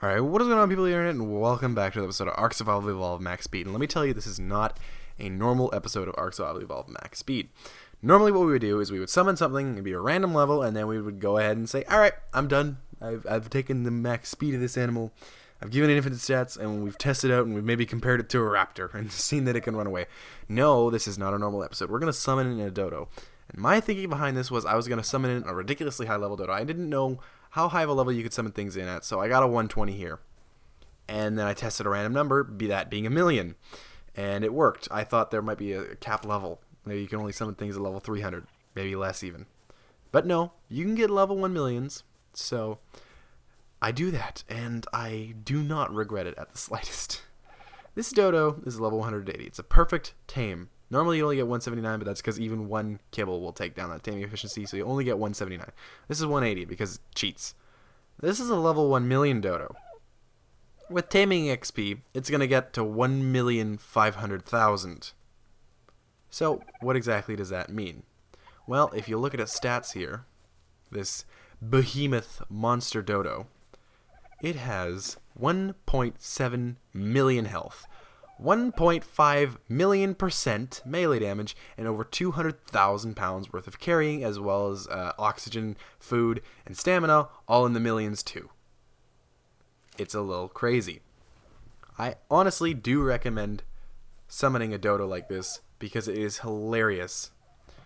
Alright, what is going on, people of the internet, and welcome back to the episode of Ark Survival Evolved Max Speed. And let me tell you, this is not a normal episode of Ark Survival Evolved Max Speed. Normally what we would do is we would summon something, it'd be a random level, and then we would go ahead and say, alright, I'm done. I've taken the max speed of this animal, I've given it Infinitestats, and we've tested it out, and we've maybe compared it to a raptor, and seen that it can run away. No, this is not a normal episode. We're going to summon in a Dodo. And my thinking behind this was I was going to summon in a ridiculously high level Dodo. I didn't know how high of a level you could summon things in at, so I got a 120 here. And then I tested a random number, that being 1,000,000. And it worked. I thought there might be a cap level. Maybe you can only summon things at level 300, maybe less even. But no, you can get level 1,000,000s. So I do that, and I do not regret it at the slightest. This Dodo is level 180. It's a perfect tame. Normally you only get 179, but that's because even one kibble will take down that taming efficiency, so you only get 179. This is 180 because it cheats. This is a level 1,000,000 Dodo. With taming XP, it's going to get to 1,500,000. So, what exactly does that mean? Well, if you look at its stats here, this behemoth monster Dodo, it has 1.7 million health, 1.5 million% melee damage, and over 200,000 pounds worth of carrying, as well as oxygen, food, and stamina, all in the millions too. It's a little crazy. I honestly do recommend summoning a Dodo like this because it is hilarious.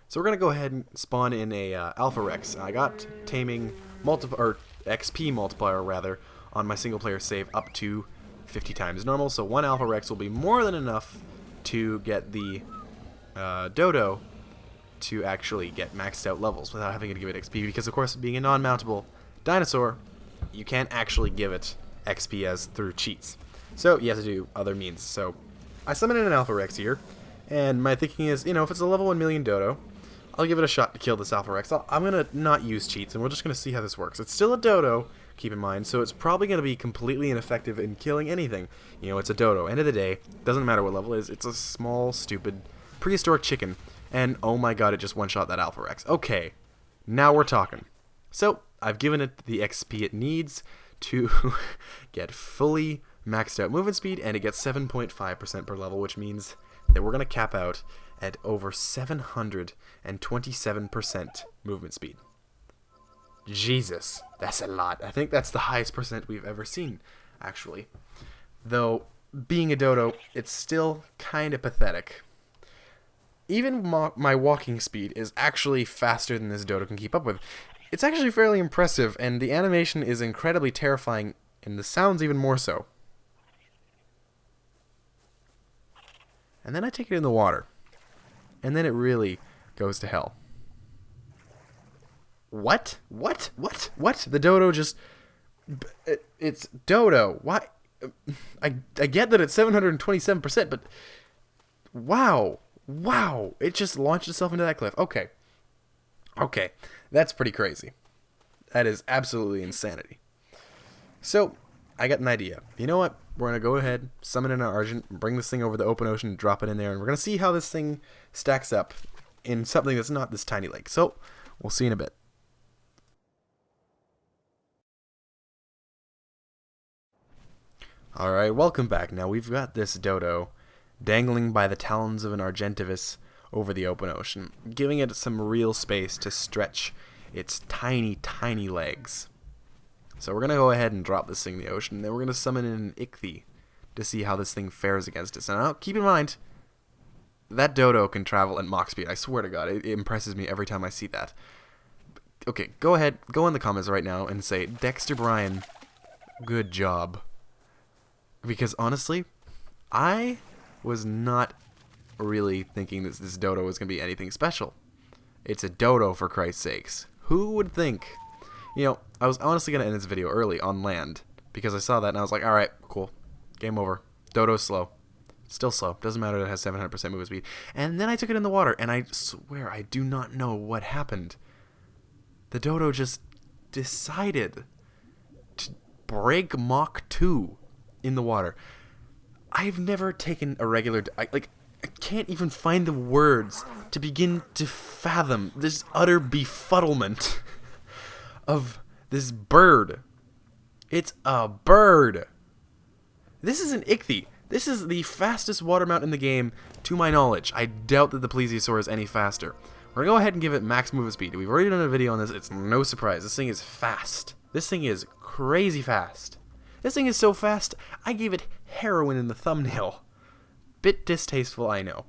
So we're gonna go ahead and spawn in a Alpha Rex. I got taming XP multiplier rather on my single player save up to 50 times normal. So one Alpha Rex will be more than enough to get the Dodo to actually get maxed out levels without having to give it XP. Because of course, being a non-mountable dinosaur, you can't actually give it XP as through cheats. So you have to do other means. So I summon in an Alpha Rex here, and my thinking is, if it's a level 1,000,000 Dodo, I'll give it a shot to kill this Alpha Rex. I'm going to not use cheats, and we're just going to see how this works. It's still a Dodo, keep in mind, so it's probably going to be completely ineffective in killing anything. It's a Dodo. End of the day, doesn't matter what level it is, it's a small, stupid, prehistoric chicken. And oh my god, it just one-shot that Alpha Rex. Okay, now we're talking. So, I've given it the XP it needs to get fully maxed out movement speed, and it gets 7.5% per level, which means that we're going to cap out at over 727% movement speed. Jesus, that's a lot. I think that's the highest percent we've ever seen, actually. Though, being a Dodo, it's still kind of pathetic. Even my walking speed is actually faster than this Dodo can keep up with. It's actually fairly impressive, and the animation is incredibly terrifying, and the sounds even more so. And then I take it in the water, and then it really goes to hell. What? What? The Dodo just... It's Dodo. Why? I get that it's 727%, but... Wow. It just launched itself into that cliff. Okay, that's pretty crazy. That is absolutely insanity. So, I got an idea. You know what? We're going to go ahead, summon in our Argent, bring this thing over the open ocean, drop it in there, and we're going to see how this thing stacks up in something that's not this tiny lake. So, we'll see in a bit. Alright, welcome back. Now, we've got this Dodo dangling by the talons of an Argentavis over the open ocean, giving it some real space to stretch its tiny, tiny legs. So we're going to go ahead and drop this thing in the ocean, and then we're going to summon in an Ichthy to see how this thing fares against us. And now, keep in mind, that Dodo can travel at Mach speed. I swear to God, it impresses me every time I see that. Okay, go ahead, go in the comments right now and say, Dexter Bryan, good job. Because honestly, I was not really thinking that this Dodo was going to be anything special. It's a Dodo, for Christ's sakes. Who would think? I was honestly going to end this video early on land, because I saw that and I was like, alright, cool. Game over. Dodo's slow. Still slow. Doesn't matter that it has 700% movement speed. And then I took it in the water, and I swear I do not know what happened. The Dodo just decided to break Mach 2 in the water. I've never taken a regular... I can't even find the words to begin to fathom this utter befuddlement of this bird It's a bird. This is an ichthy. This is the fastest water mount in the game, to my knowledge. I doubt that the plesiosaur is any faster. We're going to go ahead and give it max movement speed. We've already done a video on this. It's no surprise. This thing is fast. This thing is crazy fast. This thing is so fast, I gave it heroin in the thumbnail. Bit distasteful, I know.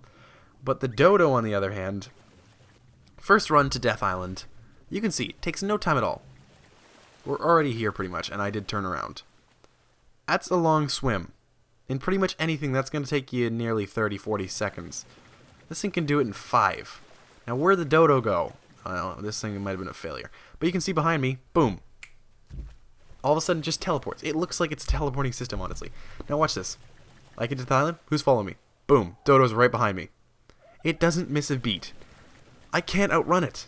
But the Dodo, on the other hand, first run to Death Island. You can see, it takes no time at all. We're already here pretty much, and I did turn around. That's a long swim. In pretty much anything, that's going to take you nearly 30-40 seconds. This thing can do it in 5. Now, where'd the Dodo go? Well, this thing might have been a failure. But you can see behind me, boom. All of a sudden, it just teleports. It looks like it's a teleporting system, honestly. Now, watch this. I get to the island. Who's following me? Boom. Dodo's right behind me. It doesn't miss a beat. I can't outrun it.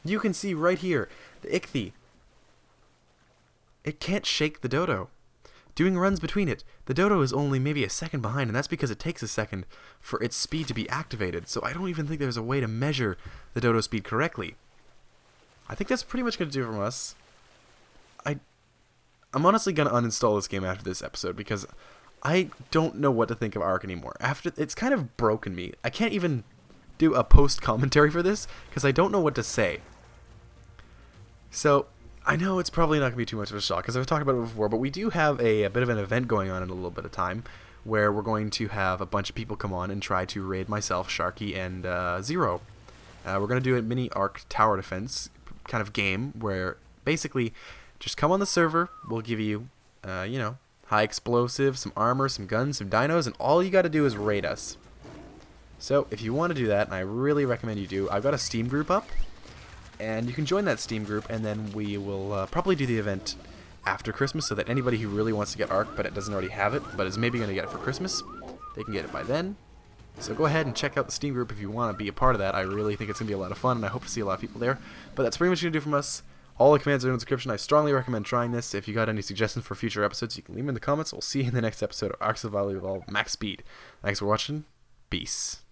You can see right here, the ichthy. It can't shake the Dodo. Doing runs between it, the Dodo is only maybe a second behind, and that's because it takes a second for its speed to be activated, so I don't even think there's a way to measure the Dodo speed correctly. I think that's pretty much going to do it from us. I'm honestly going to uninstall this game after this episode, because I don't know what to think of Ark anymore. It's kind of broken me. I can't even do a post-commentary for this, because I don't know what to say. So, I know it's probably not going to be too much of a shock, because I've talked about it before, but we do have a bit of an event going on in a little bit of time, where we're going to have a bunch of people come on and try to raid myself, Sharky, and Zero. We're going to do a mini Ark tower defense kind of game, where basically, just come on the server, we'll give you, you know, high explosive, some armor, some guns, some dinos, and all you got to do is raid us. So, if you want to do that, and I really recommend you do, I've got a Steam group up, and you can join that Steam group, and then we will probably do the event after Christmas, so that anybody who really wants to get Ark, but it doesn't already have it, but is maybe going to get it for Christmas, they can get it by then. So go ahead and check out the Steam group if you want to be a part of that. I really think it's going to be a lot of fun, and I hope to see a lot of people there. But that's pretty much going to do from us. All the commands are in the description. I strongly recommend trying this. If you got any suggestions for future episodes, you can leave them in the comments. We'll see you in the next episode of Ark Survival Evolved Max Speed. Thanks for watching. Peace.